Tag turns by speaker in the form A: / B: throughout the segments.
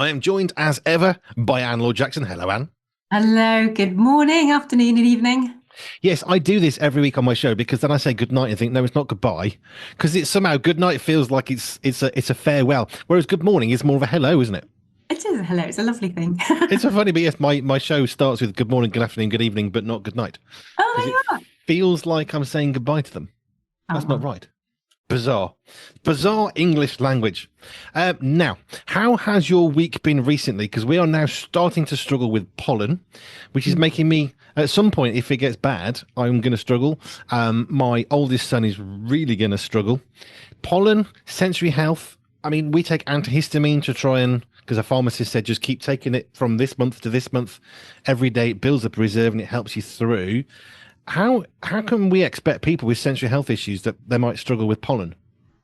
A: I am joined as ever by Anne Lord Jackson. Hello, Anne.
B: Hello, good morning, afternoon, and evening.
A: Yes, I do this every week on my show because then I say good night and think, no, it's not goodbye, because it's somehow good night feels like it's a farewell, whereas good morning is more of a hello, isn't it?
B: It is hello, it's a lovely thing.
A: It's so funny, but yes, my show starts with good morning, good afternoon, good evening, but not good night,
B: Oh,
A: because
B: there
A: it
B: you are.
A: feels like I'm saying goodbye to them.
B: Oh,
A: That's not
B: well.
A: right. Bizarre English language. Now, how has your week been recently? Because we are now starting to struggle with pollen, which is making me, at some point, if it gets bad, I'm going to struggle. My oldest son is really going to struggle. Pollen, sensory health. I mean, we take antihistamine to try and, because a pharmacist said just keep taking it from this month to this month every day. It builds up a reserve and it helps you through. How can we expect people with sensory health issues that they might struggle with pollen?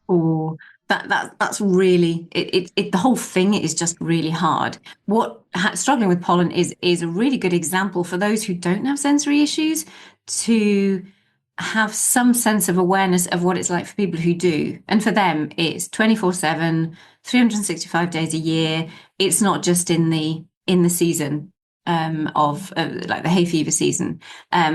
B: Oh, that's really it. The whole thing is just really hard. Struggling with pollen is a really good example for those who don't have sensory issues to have some sense of awareness of what it's like for people who do. And for them, it's 24/7, 365 days a year. It's not just in the season of like the hay fever season.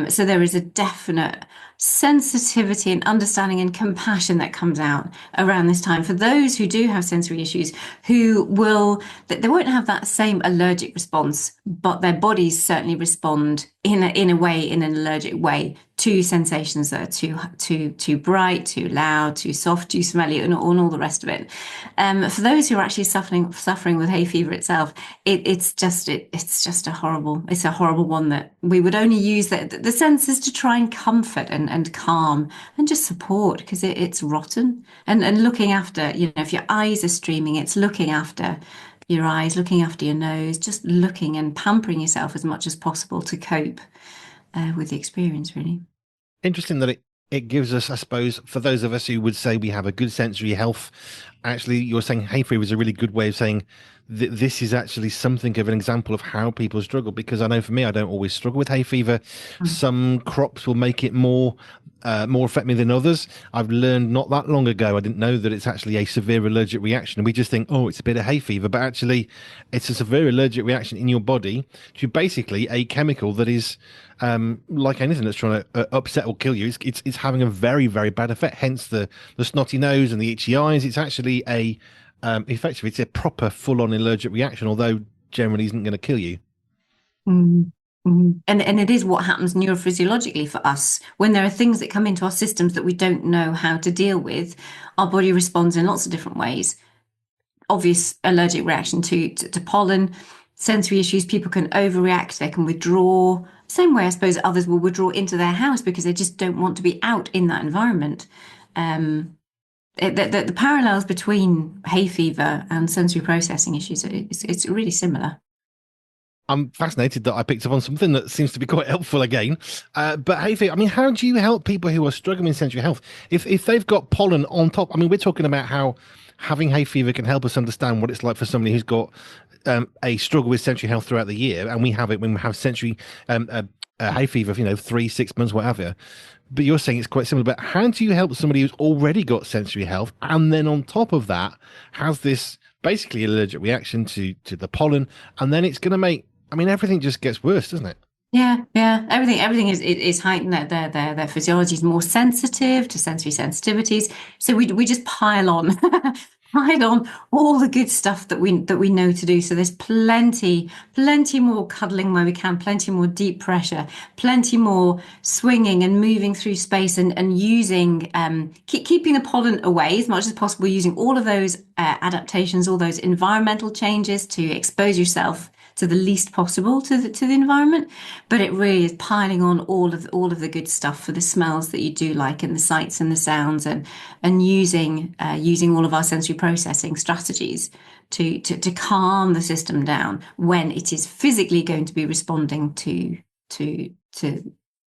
B: So there is a definite sensitivity and understanding and compassion that comes out around this time for those who do have sensory issues, who will they won't have that same allergic response, but their bodies certainly respond in an allergic way to sensations that are too bright, too loud, too soft, too smelly, and all the rest of it. For those who are actually suffering with hay fever itself, it's just a horrible one that we would only use the senses to try and comfort and calm and just support because it's rotten and looking after, if your eyes are streaming, it's looking after your eyes, looking after your nose, just looking and pampering yourself as much as possible to cope with the experience, really.
A: Interesting that it gives us, I suppose, for those of us who would say we have a good sensory health, actually, you're saying hay fever is a really good way of saying that this is actually something of an example of how people struggle. Because I know for me, I don't always struggle with hay fever.
B: Mm.
A: Some crops will make it more affect me than others. I've learned not that long ago. I didn't know that it's actually a severe allergic reaction. We just think, oh, it's a bit of hay fever, but actually, it's a severe allergic reaction in your body to basically a chemical that is like anything that's trying to upset or kill you. It's having a very very bad effect. Hence the snotty nose and the itchy eyes. It's actually a effectively it's a proper full on allergic reaction, although generally isn't going to kill you.
B: Mm. And it is what happens neurophysiologically for us when there are things that come into our systems that we don't know how to deal with. Our body responds in lots of different ways. Obvious allergic reaction to pollen, sensory issues. People can overreact. They can withdraw. Same way, I suppose, others will withdraw into their house because they just don't want to be out in that environment. The parallels between hay fever and sensory processing issues, it's really similar.
A: I'm fascinated that I picked up on something that seems to be quite helpful again. But hey, I mean, how do you help people who are struggling with sensory health if they've got pollen on top? I mean, we're talking about how having hay fever can help us understand what it's like for somebody who's got a struggle with sensory health throughout the year, and we have it when we have sensory hay fever, 3, 6 months, whatever. But you're saying it's quite similar. But how do you help somebody who's already got sensory health, and then on top of that has this basically allergic reaction to the pollen, and then it's going to make I mean, everything just gets worse, doesn't it?
B: Yeah, yeah. Everything is heightened. Their physiology is more sensitive to sensory sensitivities. So we just pile on, pile on all the good stuff that we know to do. So there's plenty more cuddling where we can, plenty more deep pressure, plenty more swinging and moving through space and using keeping the pollen away as much as possible, using all of those adaptations, all those environmental changes to expose yourself to the least possible to the environment, but it really is piling on all of the good stuff for the smells that you do like and the sights and the sounds and using all of our sensory processing strategies to calm the system down when it is physically going to be responding to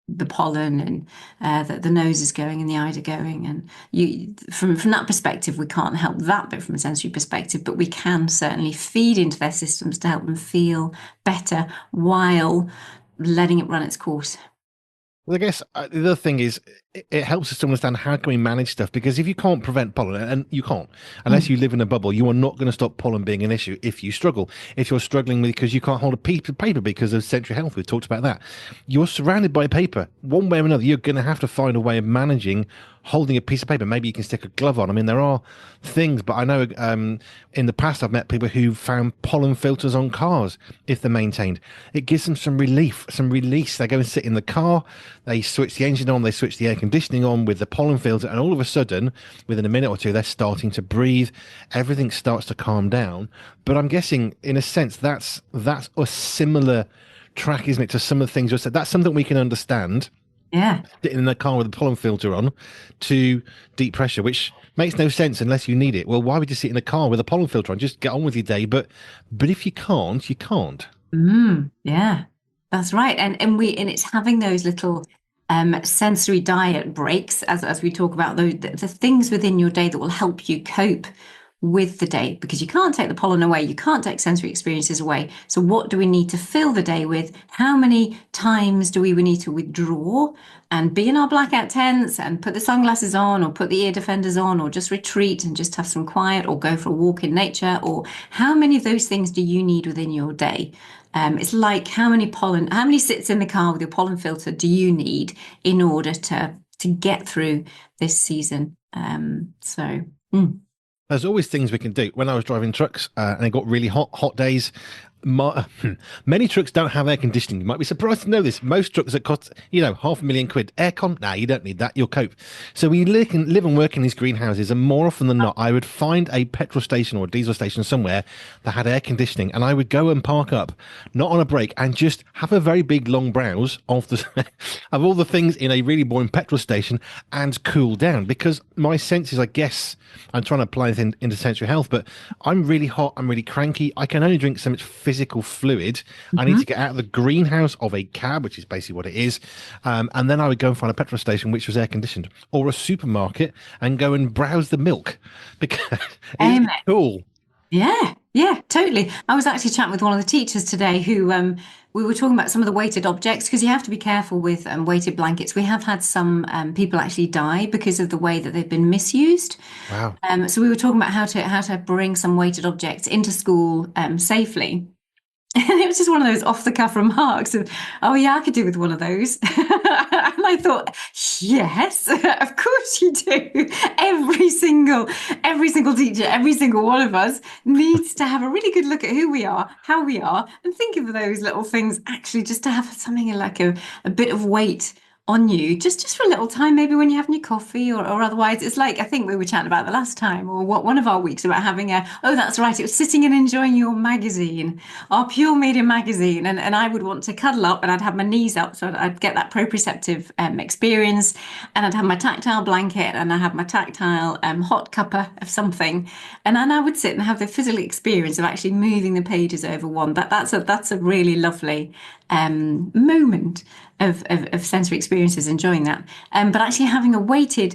B: the pollen and the nose is going and the eyes are going and you from that perspective we can't help that bit from a sensory perspective, but we can certainly feed into their systems to help them feel better while letting it run its course.
A: Well, I guess the other thing is it helps us to understand how can we manage stuff, because if you can't prevent pollen, and you can't unless you live in a bubble, you are not going to stop pollen being an issue. If you struggle, if you're struggling because you can't hold a piece of paper because of sensory health, we've talked about that, you're surrounded by paper one way or another. You're going to have to find a way of managing holding a piece of paper. Maybe you can stick a glove on. I mean, there are things, but I know in the past I've met people who found pollen filters on cars if they're maintained. It gives them some relief, some release. They go and sit in the car, they switch the engine on, they switch the air conditioning on with the pollen filter, and all of a sudden, within a minute or two, they're starting to breathe. Everything starts to calm down. But I'm guessing, in a sense, that's a similar track, isn't it, to some of the things you said? That's something we can understand
B: Yeah.
A: sitting in the car with a pollen filter on, to deep pressure, which makes no sense unless you need it. Well, why would you sit in a car with a pollen filter on? Just get on with your day. But if you can't, you can't.
B: Yeah, that's right. And it's having those little sensory diet breaks as we talk about the things within your day that will help you cope with the day, because you can't take the pollen away, you can't take sensory experiences away. So what do we need to fill the day with? How many times do we need to withdraw and be in our blackout tents and put the sunglasses on, or put the ear defenders on, or just retreat and just have some quiet, or go for a walk in nature? Or how many of those things do you need within your day? It's like how many sits in the car with your pollen filter do you need in order to get through this season? So.
A: There's always things we can do. When I was driving trucks and it got really hot days, many trucks don't have air conditioning. You might be surprised to know this. Most trucks that cost, £500,000 aircon. Nah, you don't need that. You'll cope. So we live and work in these greenhouses, and more often than not, I would find a petrol station or a diesel station somewhere that had air conditioning, and I would go and park up, not on a break, and just have a very big long browse of the of all the things in a really boring petrol station and cool down, because my senses, I guess, I'm trying to apply this into sensory health, but I'm really hot. I'm really cranky. I can only drink so much physical fluid. I need to get out of the greenhouse of a cab, which is basically what it is. And then I would go and find a petrol station which was air conditioned, or a supermarket, and go and browse the milk, because it's cool.
B: Yeah, totally. I was actually chatting with one of the teachers today who we were talking about some of the weighted objects, because you have to be careful with weighted blankets. We have had some people actually die because of the way that they've been misused.
A: Wow.
B: So we were talking about how to bring some weighted objects into school safely. And it was just one of those off the cuff remarks of, oh yeah, I could do with one of those. And I thought, yes, of course you do. Every single teacher, every single one of us needs to have a really good look at who we are, how we are, and think of those little things actually just to have something like a bit of weight on you, just for a little time, maybe when you're having your coffee, or otherwise. It's like, I think we were chatting about the last time, or what, one of our weeks, about having oh, that's right, it was sitting and enjoying your magazine, our Pure Media magazine, and I would want to cuddle up, and I'd have my knees up, so I'd get that proprioceptive experience, and I'd have my tactile blanket, and I have my tactile hot cuppa of something, and then I would sit and have the physical experience of actually moving the pages over one. That's a really lovely moment of sensory experiences, enjoying that. But actually having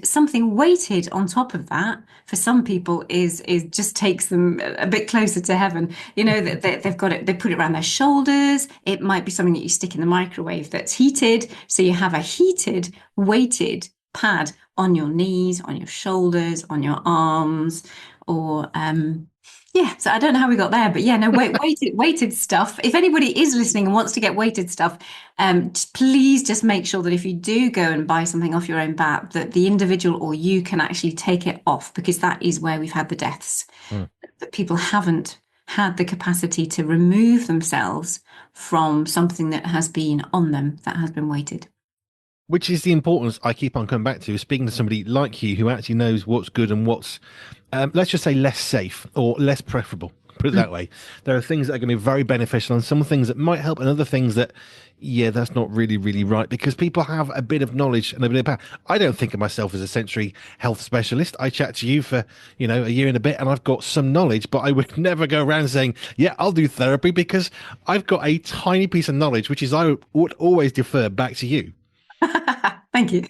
B: something weighted on top of that, for some people is just takes them a bit closer to heaven. That they've got it, they put it around their shoulders. It might be something that you stick in the microwave that's heated. So you have a heated, weighted pad on your knees, on your shoulders, on your arms, or yeah, so I don't know how we got there, but yeah, no, weighted stuff. If anybody is listening and wants to get weighted stuff, please just make sure that if you do go and buy something off your own bat, that the individual or you can actually take it off, because that is where we've had the deaths. That people haven't had the capacity to remove themselves from something that has been on them, that has been weighted.
A: Which is the importance I keep on coming back to, speaking to somebody like you who actually knows what's good and what's, let's just say, less safe or less preferable. Put it that way. There are things that are going to be very beneficial, and some things that might help, and other things that, yeah, that's not really, really right, because people have a bit of knowledge and a bit of power. I don't think of myself as a sensory health specialist. I chat to you for, a year and a bit, and I've got some knowledge, but I would never go around saying, yeah, I'll do therapy, because I've got a tiny piece of knowledge, which is I would always defer back to you.
B: Thank you.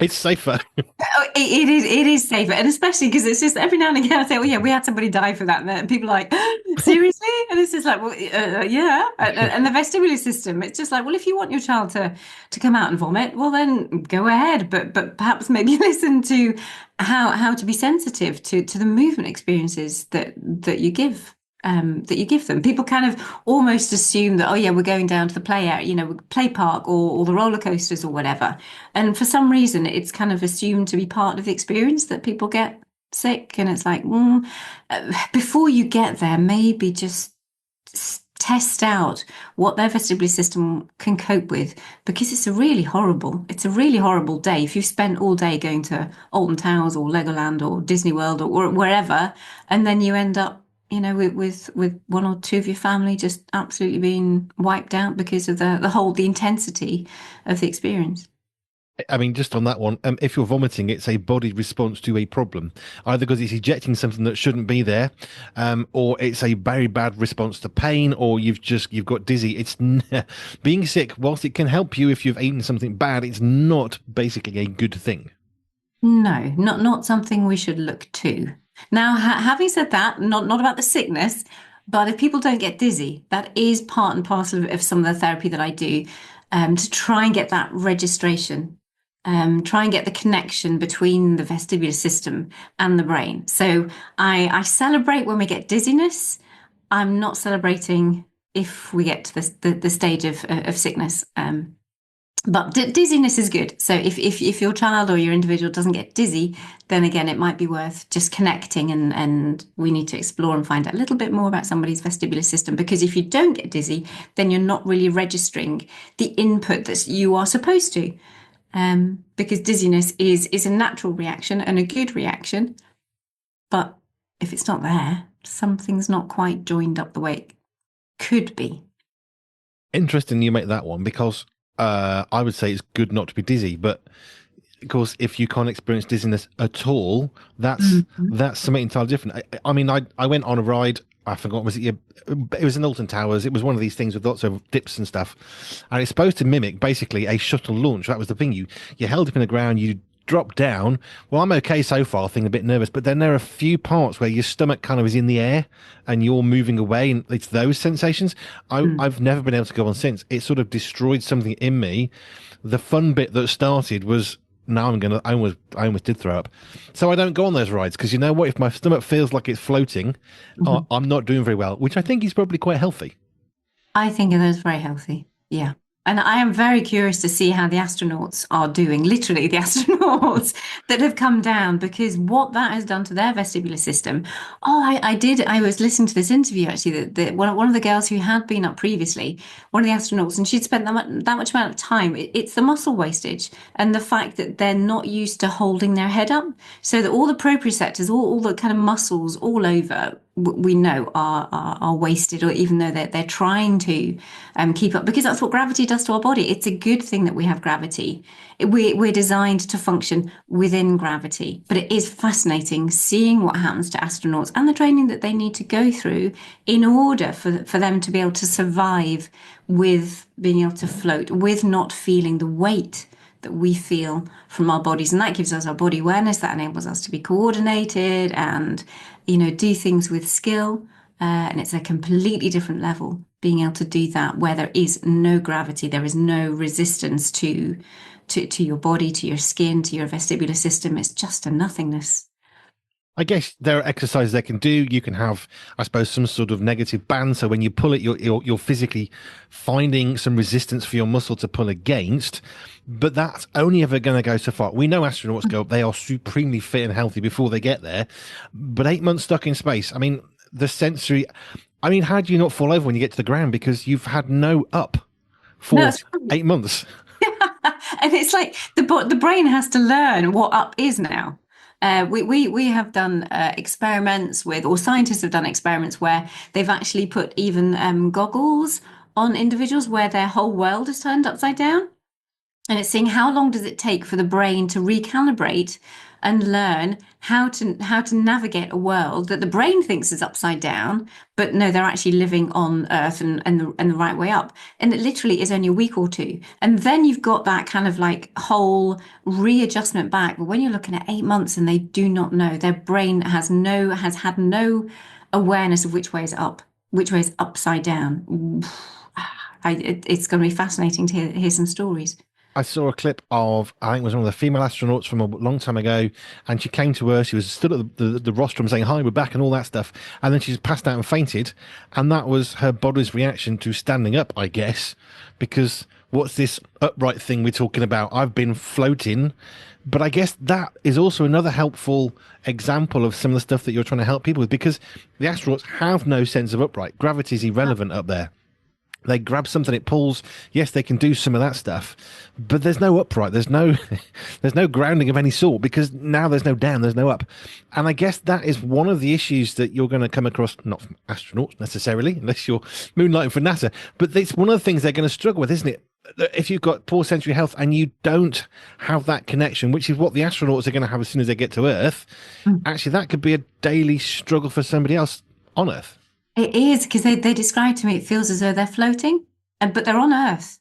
A: It's safer.
B: Oh, it is safer, and especially because it's just every now and again I say, "Oh yeah, we had somebody die for that," and people are like, "Seriously?" And it's just like, "Well, yeah." And the vestibular system, it's just like, well, if you want your child to come out and vomit, well, then go ahead, but perhaps maybe listen to how to be sensitive to the movement experiences that you give. That you give them. People kind of almost assume that, oh yeah, we're going down to the play area, play park or the roller coasters or whatever. And for some reason, it's kind of assumed to be part of the experience that people get sick. And it's like, before you get there, maybe just test out what their vestibular system can cope with, because it's a really horrible day. If you've spent all day going to Alton Towers or Legoland or Disney World or wherever, and then you end up with one or two of your family just absolutely being wiped out because of the intensity of the experience.
A: I mean, just on that one, if you're vomiting, it's a body response to a problem, either because it's ejecting something that shouldn't be there, or it's a very bad response to pain, or you've got dizzy. Being sick, whilst it can help you if you've eaten something bad, it's not basically a good thing.
B: No, not something we should look to. Now, having said that, not about the sickness, but if people don't get dizzy, that is part and parcel of some of the therapy that I do, to try and get that registration, try and get the connection between the vestibular system and the brain. So I celebrate when we get dizziness. I'm not celebrating if we get to the stage of sickness. But dizziness is good. So if your child or your individual doesn't get dizzy, then again, it might be worth just connecting, and we need to explore and find out a little bit more about somebody's vestibular system. Because if you don't get dizzy, then you're not really registering the input that you are supposed to. Because dizziness is a natural reaction and a good reaction. But if it's not there, something's not quite joined up the way it could be.
A: Interesting you make that one because I would say it's good not to be dizzy, but of course, if you can't experience dizziness at all,
B: Mhm.
A: that's something entirely different. I mean, I went on a ride. I forgot, was it? It was in Alton Towers. It was one of these things with lots of dips and stuff, and it's supposed to mimic basically a shuttle launch. That was the thing. You held up in the ground. You drop down. Well, I'm okay so far. Feeling a bit nervous, but then there are a few parts where your stomach kind of is in the air and you're moving away, and it's those sensations. I've never been able to go on since. It sort of destroyed something in me. The fun bit that started was now I almost did throw up. So I don't go on those rides because you know what? If my stomach feels like it's floating,
B: Mhm.
A: I'm not doing very well, which I think is probably quite healthy.
B: I think it is very healthy. Yeah. And I am very curious to see how the astronauts are doing, literally the astronauts that have come down, because what that has done to their vestibular system. Oh, I was listening to this interview actually, that one of the girls who had been up previously, one of the astronauts, and she'd spent that much amount of time. It's the muscle wastage and the fact that they're not used to holding their head up. So that all the proprioceptors, all the kind of muscles all over, we know are wasted, or even though they're trying to keep up, because that's what gravity does to our body. It's a good thing that we have gravity. We're designed to function within gravity, but it is fascinating seeing what happens to astronauts and the training that they need to go through in order for them to be able to survive with being able to float, with not feeling the weight that we feel from our bodies. And that gives us our body awareness, that enables us to be coordinated and do things with skill. And it's a completely different level being able to do that where there is no gravity, there is no resistance to your body, to your skin, to your vestibular system. It's just a nothingness.
A: I guess there are exercises they can do. You can have, I suppose, some sort of negative band. So when you pull it, you're physically finding some resistance for your muscle to pull against. But that's only ever going to go so far. We know astronauts go up; they are supremely fit and healthy before they get there. But 8 months stuck in space. I mean, the sensory. I mean, how do you not fall over when you get to the ground because you've had no up
B: No,
A: for
B: it's right.
A: 8 months?
B: And it's like the brain has to learn what up is now. We have done experiments with, or scientists have done experiments where they've actually put even goggles on individuals where their whole world is turned upside down. And it's seeing how long does it take for the brain to recalibrate and learn how to navigate a world that the brain thinks is upside down, but no, they're actually living on Earth and the right way up. And it literally is only a week or two. And then you've got that kind of like whole readjustment back. But when you're looking at 8 months and they do not know, their brain has had no awareness of which way is up, which way is upside down. It's going to be fascinating to hear some stories.
A: I saw a clip of, I think it was one of the female astronauts from a long time ago, and she came to Earth. She was stood at the rostrum saying, "Hi, we're back," and all that stuff. And then she just passed out and fainted. And that was her body's reaction to standing up, I guess, because what's this upright thing we're talking about? I've been floating. But I guess that is also another helpful example of some of the stuff that you're trying to help people with, because the astronauts have no sense of upright. Gravity is irrelevant up there. They grab something, it pulls. Yes, they can do some of that stuff, but there's no upright. There's no, there's no grounding of any sort, because now there's no down, there's no up. And I guess that is one of the issues that you're going to come across, not from astronauts necessarily, unless you're moonlighting for NASA, but it's one of the things they're going to struggle with, isn't it? If you've got poor sensory health and you don't have that connection, which is what the astronauts are going to have as soon as they get to Earth, actually, that could be a daily struggle for somebody else on Earth.
B: It is because they describe to me it feels as though they're floating, but they're on Earth.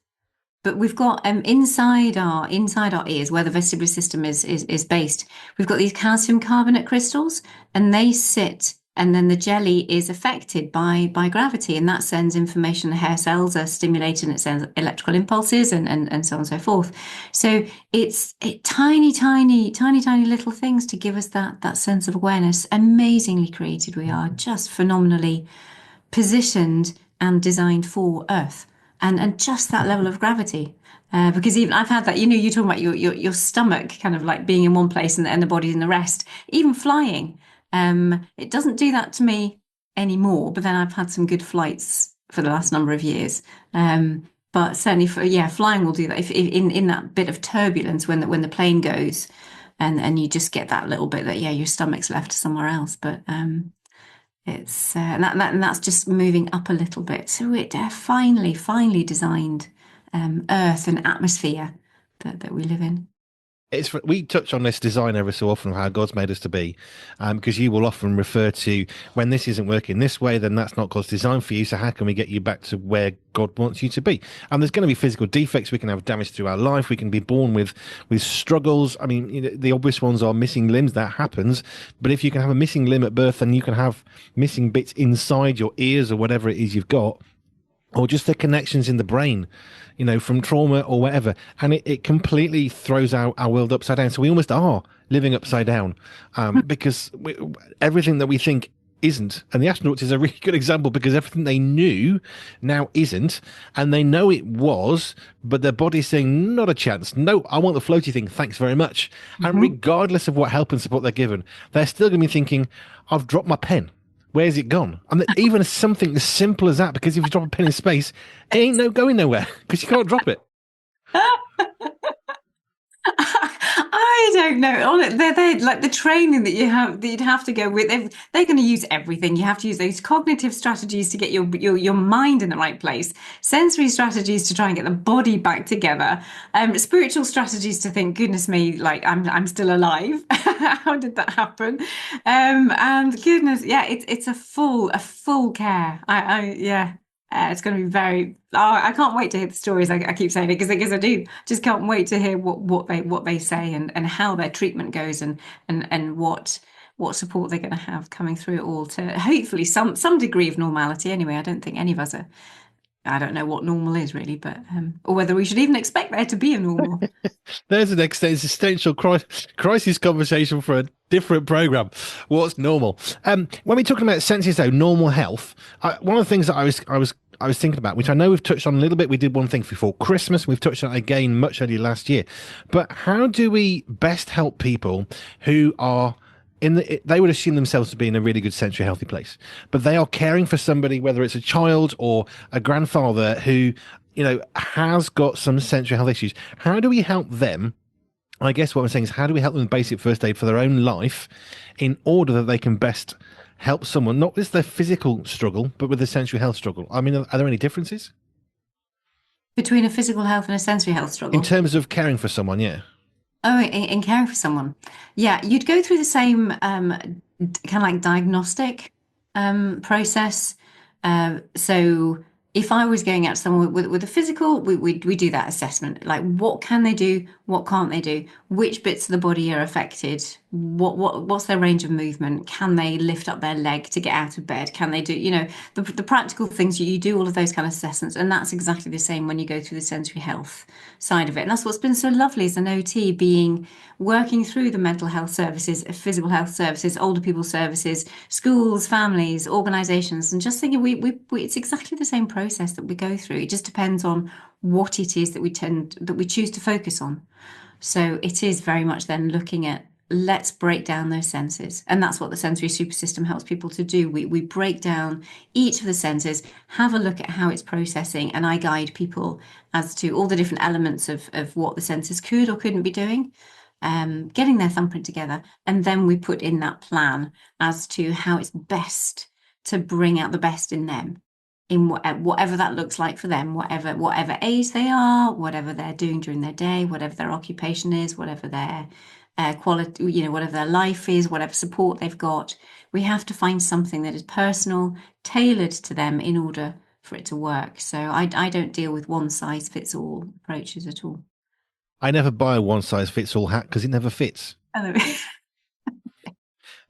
B: But we've got inside our ears where the vestibular system is based. We've got these calcium carbonate crystals, and they sit, and then the jelly is affected by gravity, and that sends information. The hair cells are stimulated, and it sends electrical impulses, and so on and so forth. So it's tiny little things to give us that sense of awareness. Amazingly created we are, just phenomenally positioned and designed for Earth, and just that level of gravity. Because even I've had that, you're talking about your stomach kind of like being in one place and the body's in the rest. Even flying, it doesn't do that to me anymore. But then I've had some good flights for the last number of years. But certainly flying will do that. If in that bit of turbulence when the plane goes, and you just get that little bit that your stomach's left somewhere else. But it's and that's just moving up a little bit. So it finely designed earth and atmosphere that we live in.
A: We touch on this design every so often, how God's made us to be, because you will often refer to, when this isn't working this way, then that's not God's design for you. So how can we get you back to where God wants you to be? And there's going to be physical defects. We can have damage through our life. We can be born with struggles. I mean, the obvious ones are missing limbs. That happens. But if you can have a missing limb at birth, then you can have missing bits inside your ears or whatever it is you've got, or just the connections in the brain, from trauma or whatever. And it completely throws our world upside down. So we almost are living upside down, because everything that we think isn't. And the astronauts is a really good example, because everything they knew now isn't. And they know it was, but their body's saying, not a chance. No, I want the floaty thing. Thanks very much. Mm-hmm. And regardless of what help and support they're given, they're still going to be thinking, I've dropped my pen. Where's it gone? And even something as simple as that, because if you drop a pen in space, it ain't going nowhere, because you can't drop it.
B: I don't know. They're like the training that you'd have to go with. They're going to use everything. You have to use those cognitive strategies to get your mind in the right place, sensory strategies to try and get the body back together, spiritual strategies to think, goodness me, like I'm still alive. How did that happen? And goodness, it's a full care. It's going to be very. Oh, I can't wait to hear the stories. I keep saying it because I do just can't wait to hear what they say and how their treatment goes and what support they're going to have coming through it all to hopefully some degree of normality. Anyway, I don't think any of us are. I don't know what normal is really, but or whether we should even expect there to be a normal.
A: There's an existential crisis conversation for a different program. What's normal? When we're talking about senses, though, normal health. One of the things that I was thinking about, which I know we've touched on a little bit. We did one thing before Christmas. We've touched on it again much earlier last year. But how do we best help people who are they would assume themselves to be in a really good sensory healthy place, but they are caring for somebody, whether it's a child or a grandfather who, has got some sensory health issues. How do we help them? I guess what I'm saying is, how do we help them with basic first aid for their own life in order that they can best help someone, not with their physical struggle, but with the sensory health struggle? I mean, are there any differences
B: between a physical health and a sensory health struggle?
A: In terms of caring for someone, yeah.
B: Oh, in caring for someone. Yeah, you'd go through the same kind of like diagnostic process. So if I was going out to someone with a physical, we do that assessment. Like what can they do? What can't they do? Which bits of the body are affected? What's their range of movement? Can they lift up their leg to get out of bed? Can they do, the practical things you do all of those kind of assessments. And that's exactly the same when you go through the sensory health side of it. And that's what's been so lovely as an OT being working through the mental health services, physical health services, older people services, schools, families, organizations, and just thinking we it's exactly the same process that we go through. It just depends on what it is that we choose to focus on. So it is very much then looking at let's break down those senses. And that's what the sensory super system helps people to do. We break down each of the senses, have a look at how it's processing, and I guide people as to all the different elements of what the senses could or couldn't be doing, getting their thumbprint together. And then we put in that plan as to how it's best to bring out the best in them in whatever that looks like for them, whatever age they are, whatever they're doing during their day, whatever their occupation is, whatever their quality, whatever their life is, whatever support they've got. We have to find something that is personal, tailored to them in order for it to work. So I don't deal with one size fits all approaches at all.
A: I never buy a one size fits all hat because it never fits.
B: Hello.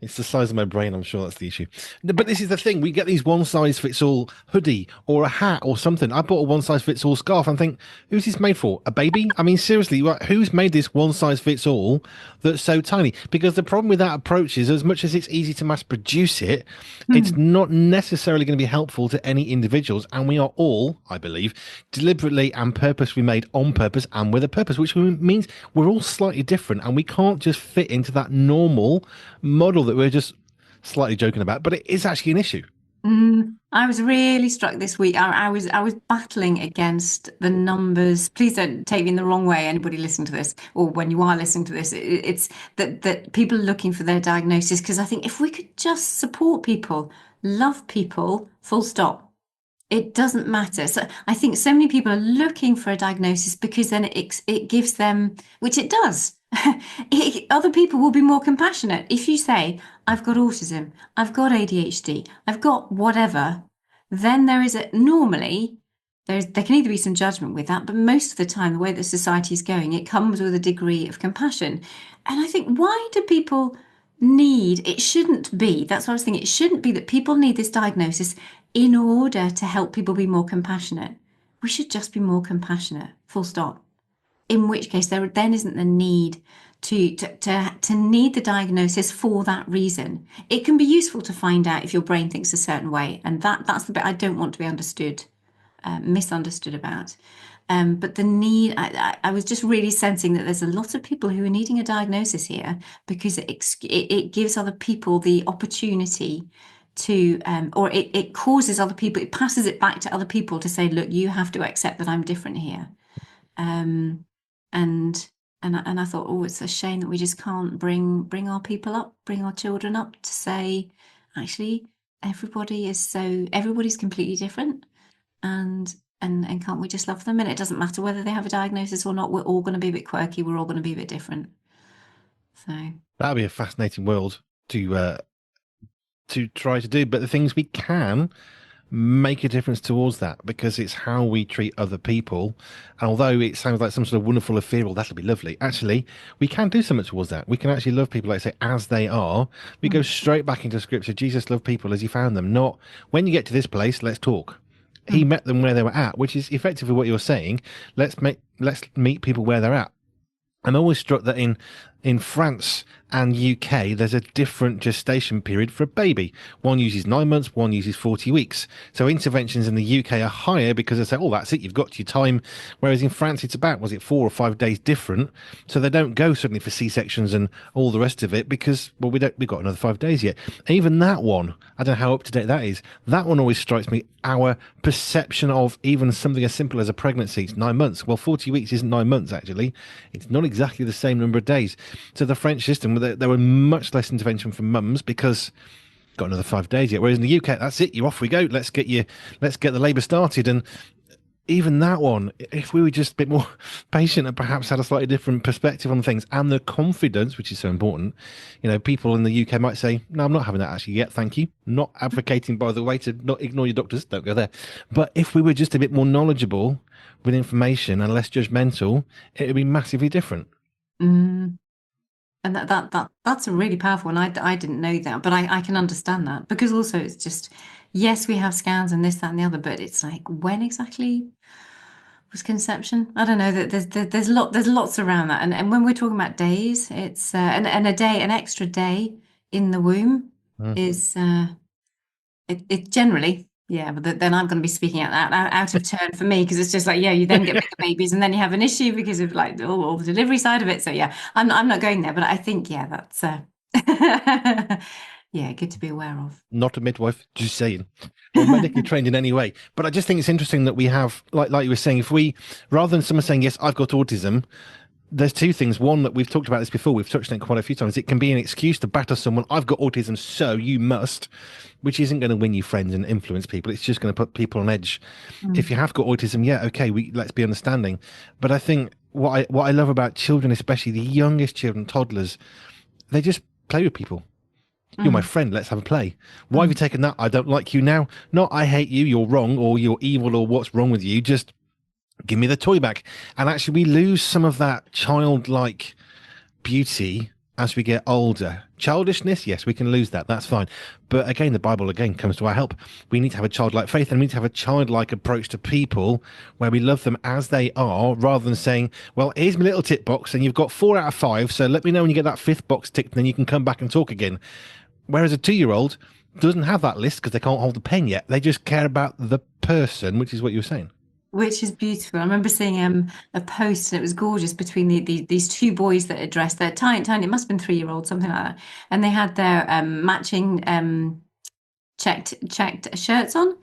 A: It's the size of my brain. I'm sure that's the issue. But this is the thing. We get these one size fits all hoodie or a hat or something. I bought a one size fits all scarf and think, who's this made for? A baby? I mean, seriously, who's made this one size fits all that's so tiny? Because the problem with that approach is as much as it's easy to mass produce it, it's not necessarily going to be helpful to any individuals. And we are all, I believe, deliberately and purposely made on purpose and with a purpose, which means we're all slightly different and we can't just fit into that normal model that we're just slightly joking about, but it is actually an issue.
B: I was really struck this week. I was battling against the numbers. Please don't take me in the wrong way, anybody listening to this, or when you are listening to this, it's that people are looking for their diagnosis. Because I think if we could just support people, love people, full stop. It doesn't matter. So I think so many people are looking for a diagnosis because then it gives them, which it does. Other people will be more compassionate. If you say, I've got autism, I've got ADHD, I've got whatever, then normally there can either be some judgment with that, but most of the time, the way that society is going, it comes with a degree of compassion. And I think, why do people it shouldn't be, that's what I was thinking, it shouldn't be that people need this diagnosis in order to help people be more compassionate. We should just be more compassionate, full stop. In which case, there then isn't the need to need the diagnosis for that reason. It can be useful to find out if your brain thinks a certain way, and that's the bit I don't want to be misunderstood about. But the need, I was just really sensing that there's a lot of people who are needing a diagnosis here because it gives other people the opportunity to, or it causes other people, it passes it back to other people to say, look, you have to accept that I'm different here. Um, and I thought, oh, it's a shame that we just can't bring our people up, bring our children up to say, actually, everybody's completely different, and can't we just love them? And it doesn't matter whether they have a diagnosis or not. We're all going to be a bit quirky. We're all going to be a bit different. So
A: That'd be a fascinating world to try to do. But the things we can make a difference towards that because it's how we treat other people. And although it sounds like some sort of wonderful ethereal, that'll be lovely. Actually, we can do something towards that. We can actually love people, like say, as they are. We go straight back into scripture. Jesus loved people as he found them, not when you get to this place, let's talk. He met them where they were at, which is effectively what you're saying. Let's meet people where they're at. I'm always struck that in France and UK, there's a different gestation period for a baby. One uses 9 months, one uses 40 weeks. So interventions in the UK are higher because they say, oh, that's it, you've got your time. Whereas in France, it's about, 4 or 5 days different. So they don't go suddenly for C-sections and all the rest of it because, well, we've got another 5 days yet. Even that one, I don't know how up to date that is. That one always strikes me, our perception of even something as simple as a pregnancy. It's 9 months. Well, 40 weeks isn't 9 months, actually. It's not exactly the same number of days. So the French system, there were much less intervention from mums because got another 5 days yet. Whereas in the UK, that's it. You're off we go. Let's get the labour started. And even that one, if we were just a bit more patient and perhaps had a slightly different perspective on things and the confidence, which is so important, people in the UK might say, no, I'm not having that actually yet. Thank you. Not advocating, by the way, to not ignore your doctors. Don't go there. But if we were just a bit more knowledgeable with information and less judgmental, it would be massively different.
B: Mm. And that's a really powerful one. I didn't know that, but I can understand that because also it's just, yes, we have scans and this, that, and the other, but it's like when exactly was conception? I don't know that there's lots around that. And when we're talking about days, it's and a day, an extra day in the womb
A: Mm.
B: is it generally, yeah, but then I'm going to be speaking out of turn for me because it's just like, yeah, you then get bigger babies and then you have an issue because of like all the delivery side of it. So yeah, I'm not going there, but I think yeah, that's yeah, good to be aware of.
A: Not a midwife, just saying, or medically trained in any way. But I just think it's interesting that we have, like you were saying, if we, rather than someone saying, yes, I've got autism, there's two things. One, that we've talked about this before, we've touched on it quite a few times. It can be an excuse to batter someone, I've got autism, so you must, which isn't going to win you friends and influence people. It's just going to put people on edge. If
B: Mm,
A: you have got autism, yeah, okay, let's be understanding. But I think what I love about children, especially the youngest children, toddlers, they just play with people. You're my
B: mm,
A: friend. Let's have a play. Why have you
B: mm.
A: taken that? I don't like you now. Not I hate you. You're wrong, or you're evil, or what's wrong with you. Just give me the toy back. And actually, we lose some of that childlike beauty as we get older. Childishness, yes, we can lose that. That's fine. But again, the Bible again comes to our help. We need to have a childlike faith and we need to have a childlike approach to people where we love them as they are rather than saying, well, here's my little tick box and you've got 4 out of 5. So let me know when you get that fifth box ticked and then you can come back and talk again. Whereas a 2-year-old doesn't have that list because they can't hold the pen yet. They just care about the person, which is what you were saying.
B: Which is beautiful. I remember seeing a post and it was gorgeous between these two boys that are dressed. They're tiny, tiny. It must have been 3-year-olds, something like that. And they had their matching checked shirts on.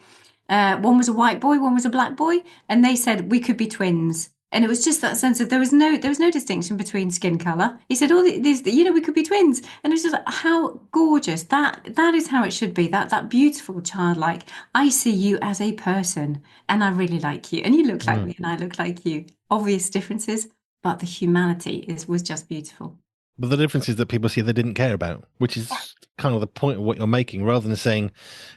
B: One was a white boy, one was a black boy, and they said we could be twins. And it was just that sense of there was no distinction between skin color. He said, "Oh, these, we could be twins," and it was just like, how gorgeous that is how it should be. That beautiful childlike. I see you as a person, and I really like you, and you look like
A: Mm.
B: me, and I look like you. Obvious differences, but the humanity was just beautiful.
A: But the difference is that people see they didn't care about, which is kind of the point of what you're making, rather than saying,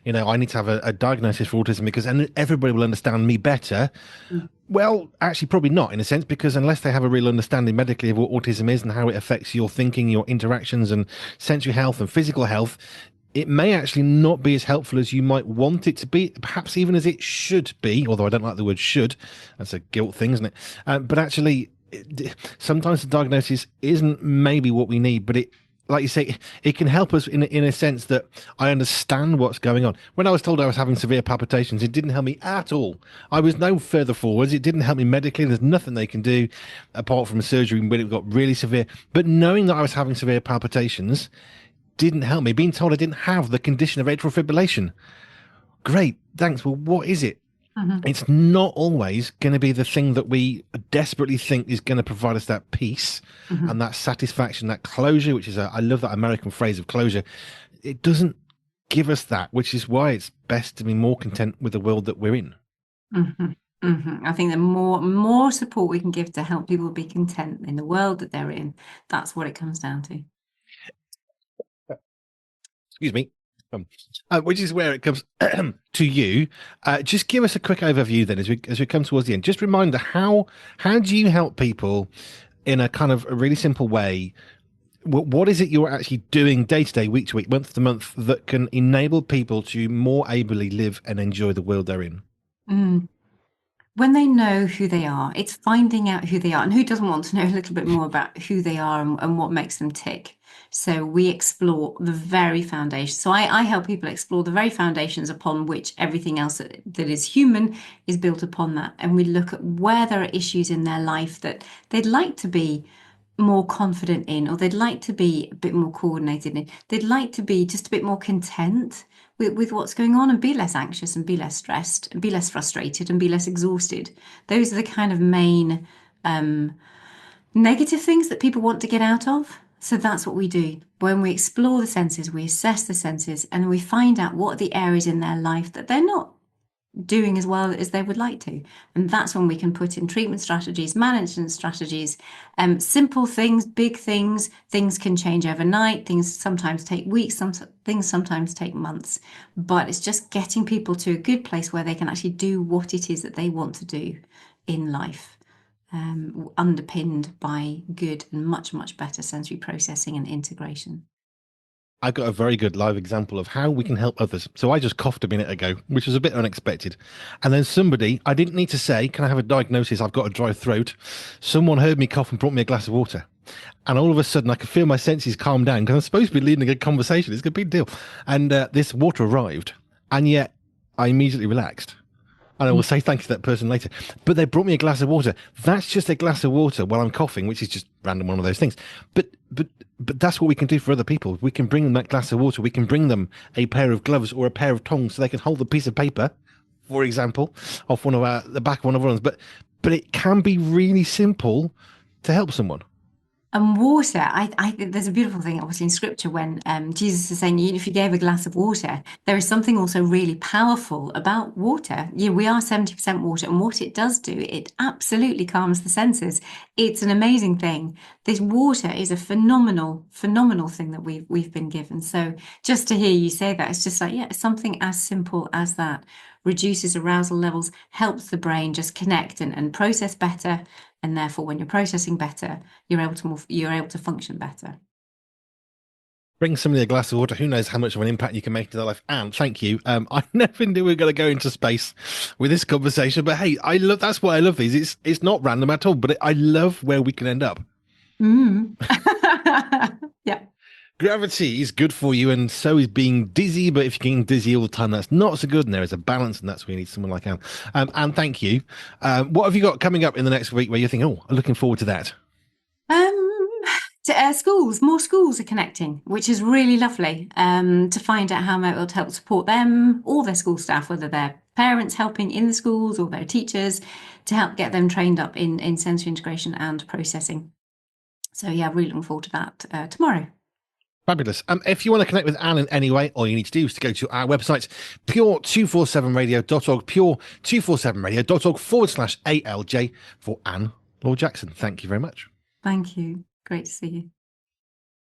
A: I need to have a diagnosis for autism because and everybody will understand me better.
B: Mm,
A: Well, actually, probably not in a sense, because unless they have a real understanding medically of what autism is and how it affects your thinking, your interactions, and sensory health and physical health, it may actually not be as helpful as you might want it to be, perhaps even as it should be. Although I don't like the word should, that's a guilt thing, isn't it? But actually, sometimes the diagnosis isn't maybe what we need, but it, like you say, it can help us in a sense that I understand what's going on. When I was told I was having severe palpitations, it didn't help me at all. I was no further forwards. It didn't help me medically. There's nothing they can do apart from surgery when it got really severe. But knowing that I was having severe palpitations didn't help me. Being told I didn't have the condition of atrial fibrillation. Great, thanks. Well, what is it?
B: mhm,
A: It's not always going to be the thing that we desperately think is going to provide us that peace and
B: mhm,
A: that satisfaction, that closure, which is I love that American phrase of closure. It doesn't give us that, which is why it's best to be more content with the world that we're in.
B: mhm, mhm. I think the more support we can give to help people be content in the world that they're in, that's what it comes down to.
A: Excuse me. Which is where it comes to you. Just give us a quick overview then, as we come towards the end. Just reminder how do you help people in a kind of a really simple way? What is it you're actually doing day to day, week to week, month to month that can enable people to more ably live and enjoy the world they're in?
B: Mm. When they know who they are, it's finding out who they are. And who doesn't want to know a little bit more about who they are and what makes them tick? So we explore the very foundation. So I help people explore the very foundations upon which everything else that is human is built upon that. And we look at where there are issues in their life that they'd like to be more confident in, or they'd like to be a bit more coordinated in. They'd like to be just a bit more content with what's going on and be less anxious and be less stressed and be less frustrated and be less exhausted. Those are the kind of main negative things that people want to get out of. So that's what we do. When we explore the senses, we assess the senses and we find out what are the areas in their life that they're not doing as well as they would like to. And that's when we can put in treatment strategies, management strategies, simple things, big things. Things can change overnight. Things sometimes take weeks, things sometimes take months. But it's just getting people to a good place where they can actually do what it is that they want to do in life, underpinned by good and much, much better sensory processing and integration.
A: I've got a very good live example of how we can help others. So I just coughed a minute ago, which was a bit unexpected. And then somebody, I didn't need to say, can I have a diagnosis? I've got a dry throat. Someone heard me cough and brought me a glass of water. And all of a sudden, I could feel my senses calm down because I'm supposed to be leading a good conversation. It's a big deal. And this water arrived. And yet I immediately relaxed. And I will say thank you to that person later. But they brought me a glass of water. That's just a glass of water while I'm coughing, which is just random, one of those things. But that's what we can do for other people. We can bring them that glass of water. We can bring them a pair of gloves or a pair of tongs so they can hold a piece of paper, for example, off the back of one of our ones. But it can be really simple to help someone.
B: And water, there's a beautiful thing, obviously, in scripture when Jesus is saying, if you gave a glass of water, there is something also really powerful about water. Yeah, we are 70% water, and what it does do, it absolutely calms the senses. It's an amazing thing. This water is a phenomenal, phenomenal thing that we've been given. So just to hear you say that, it's just like, yeah, something as simple as that reduces arousal levels, helps the brain just connect and process better. And therefore, when you're processing better, you're able to function better.
A: Bring somebody a glass of water. Who knows how much of an impact you can make in their life? And thank you. I never knew we were going to go into space with this conversation, but hey, that's why I love these. It's not random at all, but I love where we can end up.
B: Mm. Yeah.
A: Gravity is good for you, and so is being dizzy. But if you're getting dizzy all the time, that's not so good. And there is a balance, and that's where you need someone like Anne. And thank you. What have you got coming up in the next week where you're thinking, oh, I'm looking forward to that?
B: Schools, more schools are connecting, which is really lovely, to find out how it will help support them, all their school staff, whether they're parents helping in the schools or their teachers, to help get them trained up in sensory integration and processing. So yeah, really looking forward to that tomorrow.
A: Fabulous. If you want to connect with Anne in any way, all you need to do is to go to our website, pure247radio.org, pure247radio.org/ALJ for Anne Laure Jackson. Thank you very much.
B: Thank you. Great to see you.